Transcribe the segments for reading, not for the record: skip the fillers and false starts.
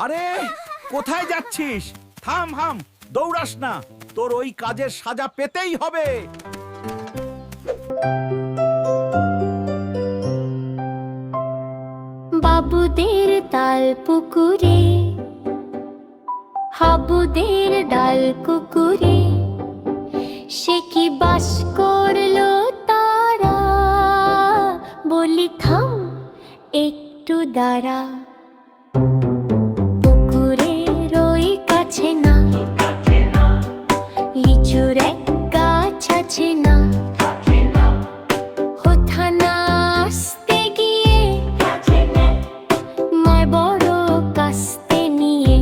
আরে কোথায় যাচ্ছিস? থাম থাম, দৌড়াস না, তোর ওই কাজের সাজা পেতেই হবে। বাবুদের তাল পুকুরে, হাবুদের ডাল কুকুরে, সে কি বাস করলো তারা। বলি থাম, একটু দাঁড়া। পুকুরের ওই কাছে না, লিচুর এক গাছ আছে না। হোথানা আসতে গিয়ে মায় বড় কাস্তে নিয়ে,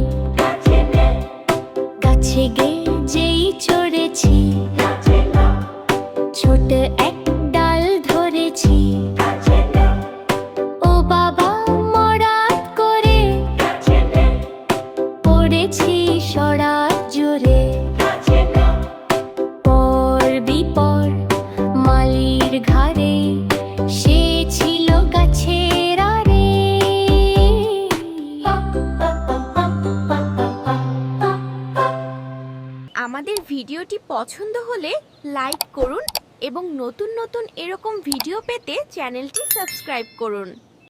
গাছে গে যেই চড়েছি, ছোট এক ডাল ধরেছি। ও বাবা মরাত করে পড়েছি সরাত জুড়ে। পর বিপর মালির ঘাড়ে, সে ছিল গাছের আড়ে। আমাদের ভিডিওটি পছন্দ হলে লাইক করুন এবং নতুন নতুন এরকম ভিডিও পেতে চ্যানেলটি সাবস্ক্রাইব করুন।